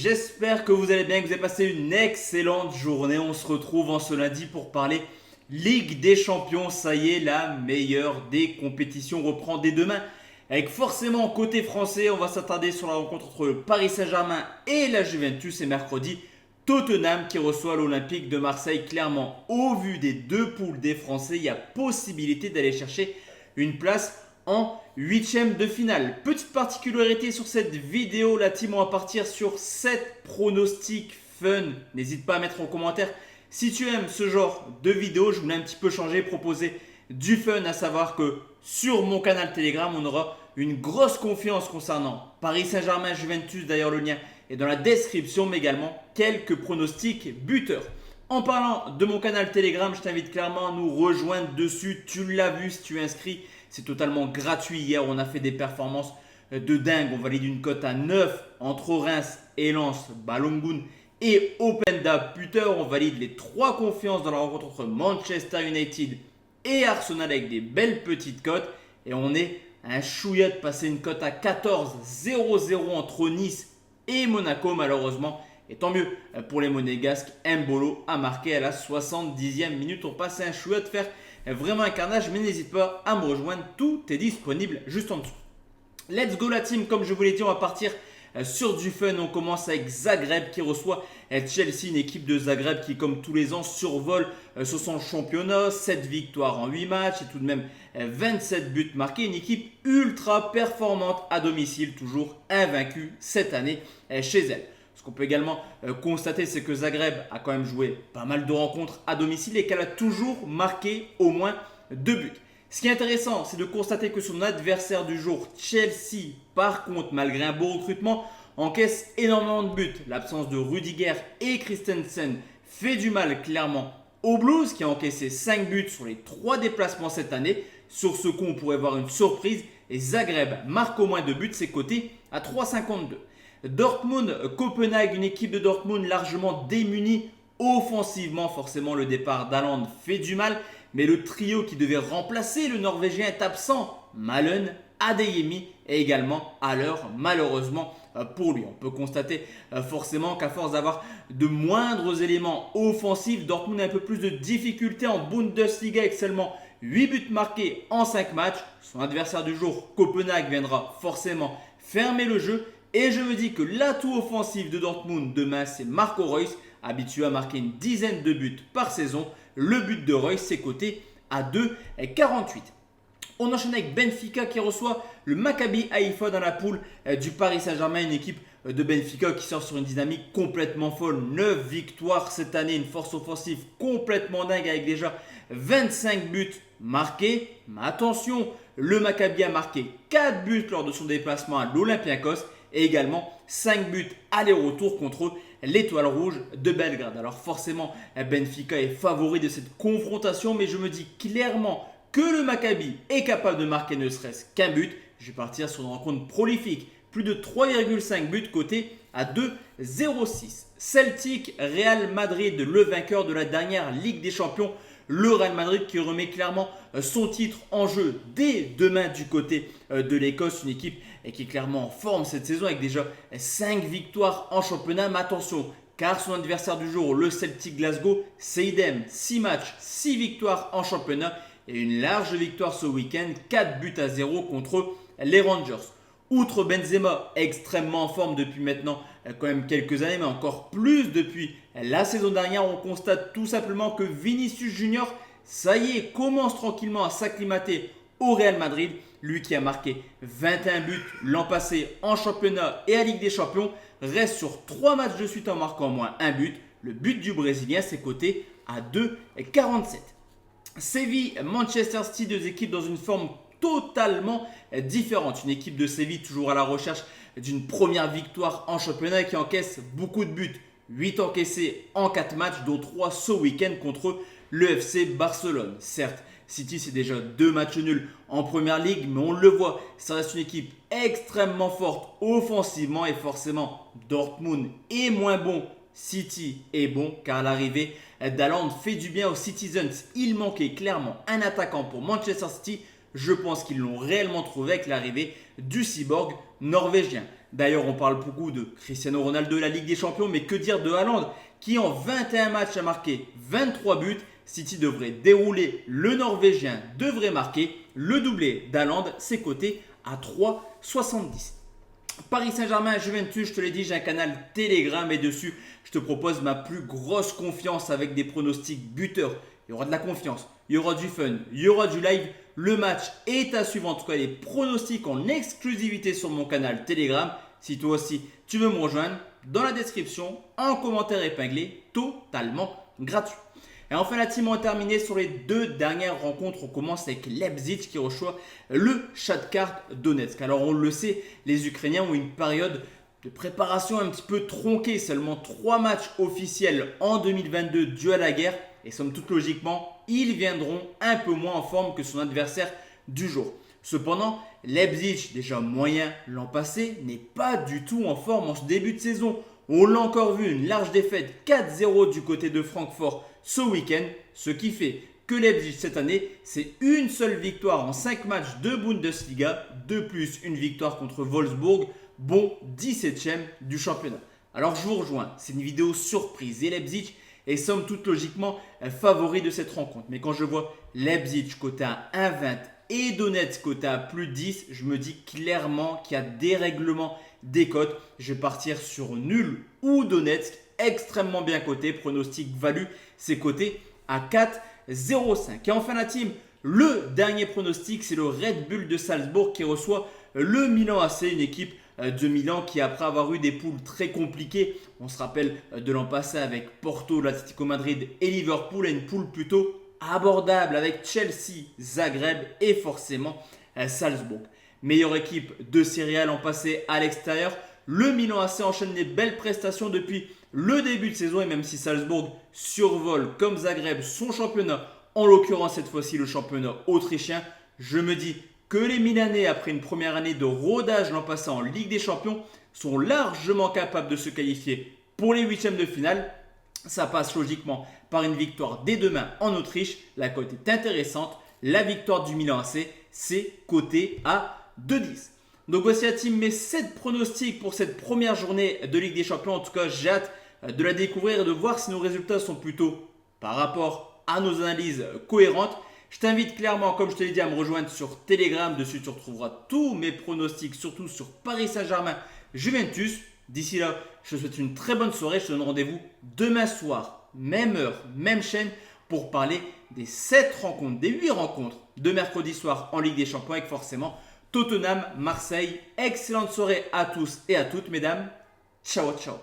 j'espère que vous allez bien, que vous avez passé une excellente journée. On se retrouve en ce lundi pour parler Ligue des Champions. Ça y est, la meilleure des compétitions reprend dès demain. Avec forcément côté français, on va s'attarder sur la rencontre entre le Paris Saint-Germain et la Juventus. Et mercredi, Tottenham qui reçoit l'Olympique de Marseille. Clairement, au vu des deux poules des Français, il y a possibilité d'aller chercher une place en huitième de finale. Petite particularité sur cette vidéo, la team, on va partir sur 7 pronostics fun. N'hésite pas à mettre en commentaire si tu aimes ce genre de vidéo. Je voulais un petit peu changer, proposer du fun, à savoir que sur mon canal Telegram, on aura une grosse confiance concernant Paris Saint-Germain, Juventus. D'ailleurs, le lien est dans la description, mais également quelques pronostics buteurs. En parlant de mon canal Telegram, je t'invite clairement à nous rejoindre dessus. Tu l'as vu si tu es inscrit. C'est totalement gratuit. Hier, on a fait des performances de dingue. On valide une cote à 9 entre Reims et Lens, Balogun et Openda Buter. On valide les 3 confiances dans la rencontre entre Manchester United et Arsenal avec des belles petites cotes. Et on est un chouïa de passer une cote à 14-0-0 entre Nice et Monaco, malheureusement. Et tant mieux pour les Monégasques. Mbolo a marqué à la 70e minute. On passe à un chouïa de faire vraiment un carnage, mais n'hésite pas à me rejoindre, tout est disponible juste en dessous. Let's go la team, comme je vous l'ai dit, on va partir sur du fun. On commence avec Zagreb qui reçoit Chelsea, une équipe de Zagreb qui, comme tous les ans, survole sur son championnat. 7 victoires en 8 matchs et tout de même 27 buts marqués. Une équipe ultra performante à domicile, toujours invaincue cette année chez elle. Ce qu'on peut également constater, c'est que Zagreb a quand même joué pas mal de rencontres à domicile et qu'elle a toujours marqué au moins 2 buts. Ce qui est intéressant, c'est de constater que son adversaire du jour, Chelsea, par contre, malgré un beau recrutement, encaisse énormément de buts. L'absence de Rudiger et Christensen fait du mal clairement aux Blues, qui a encaissé 5 buts sur les 3 déplacements cette année. Sur ce coup, on pourrait voir une surprise et Zagreb marque au moins 2 buts, c'est coté à 3,52. Dortmund, Copenhague, une équipe de Dortmund largement démunie offensivement. Forcément, le départ d'Haaland fait du mal, mais le trio qui devait remplacer le Norvégien est absent. Malen, Adeyemi et également Haller, malheureusement pour lui. On peut constater forcément qu'à force d'avoir de moindres éléments offensifs, Dortmund a un peu plus de difficultés en Bundesliga avec seulement 8 buts marqués en 5 matchs. Son adversaire du jour, Copenhague, viendra forcément fermer le jeu. Et je me dis que l'atout offensif de Dortmund demain, c'est Marco Reus, habitué à marquer une dizaine de buts par saison. Le but de Reus, c'est coté à 2,48. On enchaîne avec Benfica qui reçoit le Maccabi Haïfa dans la poule du Paris Saint-Germain. Une équipe de Benfica qui sort sur une dynamique complètement folle. 9 victoires cette année, une force offensive complètement dingue avec déjà 25 buts marqués. Mais attention, le Maccabi a marqué 4 buts lors de son déplacement à l'Olympiakos. Et également 5 buts aller-retour contre l'Étoile Rouge de Belgrade. Alors forcément, Benfica est favori de cette confrontation, mais je me dis clairement que le Maccabi est capable de marquer ne serait-ce qu'un but. Je vais partir sur une rencontre prolifique. Plus de 3,5 buts cotés à 2,06. Celtic, Real Madrid, le vainqueur de la dernière Ligue des Champions. Le Real Madrid qui remet clairement son titre en jeu dès demain du côté de l'Écosse. Une équipe qui est clairement en forme cette saison avec déjà 5 victoires en championnat. Mais attention, car son adversaire du jour, le Celtic Glasgow, c'est idem. 6 matchs, 6 victoires en championnat et une large victoire ce week-end. 4 buts à 0 contre les Rangers. Outre Benzema, extrêmement en forme depuis maintenant quand même quelques années, mais encore plus depuis la saison dernière, on constate tout simplement que Vinicius Junior, ça y est, commence tranquillement à s'acclimater au Real Madrid. Lui qui a marqué 21 buts l'an passé en championnat et à Ligue des Champions, reste sur 3 matchs de suite en marquant au moins un but. Le but du Brésilien, c'est coté à 2,47. Séville, Manchester City, deux équipes dans une forme totalement différente. Une équipe de Séville toujours à la recherche d'une première victoire en championnat et qui encaisse beaucoup de buts. 8 encaissés en 4 matchs, dont 3 ce week-end contre le FC Barcelone. Certes, City c'est déjà 2 matchs nuls en première ligue, mais on le voit, ça reste une équipe extrêmement forte offensivement et forcément Dortmund est moins bon. City est bon car l'arrivée d'Haaland fait du bien aux Citizens. Il manquait clairement un attaquant pour Manchester City. Je pense qu'ils l'ont réellement trouvé avec l'arrivée du cyborg norvégien. D'ailleurs, on parle beaucoup de Cristiano Ronaldo et la Ligue des Champions, mais que dire de Haaland qui en 21 matchs a marqué 23 buts. City devrait dérouler, le Norvégien devrait marquer. Le doublé d'Haaland, c'est coté à 3,70. Paris Saint-Germain, Juventus, je te l'ai dit, j'ai un canal Telegram et dessus, je te propose ma plus grosse confiance avec des pronostics buteurs. Il y aura de la confiance, il y aura du fun, il y aura du live. Le match est à suivre, en tout cas les pronostics en exclusivité sur mon canal Telegram. Si toi aussi tu veux me rejoindre, dans la description, en commentaire épinglé, totalement gratuit. Et enfin, la team, on a terminé sur les deux dernières rencontres. On commence avec Leipzig qui reçoit le Shakhtar Donetsk. Alors, on le sait, les Ukrainiens ont une période de préparation un petit peu tronquée. Seulement 3 matchs officiels en 2022 dû à la guerre. Et somme toute logiquement, ils viendront un peu moins en forme que son adversaire du jour. Cependant, Leipzig, déjà moyen l'an passé, n'est pas du tout en forme en ce début de saison. On l'a encore vu, une large défaite 4-0 du côté de Francfort ce week-end, ce qui fait que Leipzig cette année, c'est une seule victoire en 5 matchs de Bundesliga, de plus une victoire contre Wolfsburg, bon 17e du championnat. Alors je vous rejoins, c'est une vidéo surprise et Leipzig est somme toute logiquement favori de cette rencontre. Mais quand je vois Leipzig côté à 1,20 et Donetsk côté à plus 10, je me dis clairement qu'il y a dérèglement des cotes. Je vais partir sur nul ou Donetsk, extrêmement bien coté. Pronostic value, c'est coté à 4,05. Et enfin la team, le dernier pronostic, c'est le Red Bull de Salzbourg qui reçoit le Milan AC, une équipe de Milan qui après avoir eu des poules très compliquées, on se rappelle de l'an passé avec Porto, l'Atlético Madrid et Liverpool, a une poule plutôt abordable avec Chelsea, Zagreb et forcément Salzbourg. Meilleure équipe de Serie A l'an passé à l'extérieur. Le Milan AC enchaîne les belles prestations depuis le début de saison et même si Salzbourg survole comme Zagreb son championnat, en l'occurrence cette fois-ci le championnat autrichien, je me dis que les Milanais, après une première année de rodage l'an passé en Ligue des Champions, sont largement capables de se qualifier pour les huitièmes de finale. Ça passe logiquement par une victoire dès demain en Autriche. La cote est intéressante. La victoire du Milan AC, c'est coté à 2,10. Donc voici la team, mes 7 pronostics pour cette première journée de Ligue des Champions. En tout cas, j'ai hâte de la découvrir et de voir si nos résultats sont plutôt par rapport à nos analyses cohérentes. Je t'invite clairement, comme je te l'ai dit, à me rejoindre sur Telegram. Dessus, tu retrouveras tous mes pronostics, surtout sur Paris Saint-Germain, Juventus. D'ici là, je te souhaite une très bonne soirée. Je te donne rendez-vous demain soir, même heure, même chaîne, pour parler des 7 rencontres, des 8 rencontres de mercredi soir en Ligue des Champions avec forcément Tottenham, Marseille. Excellente soirée à tous et à toutes, mesdames. Ciao, ciao.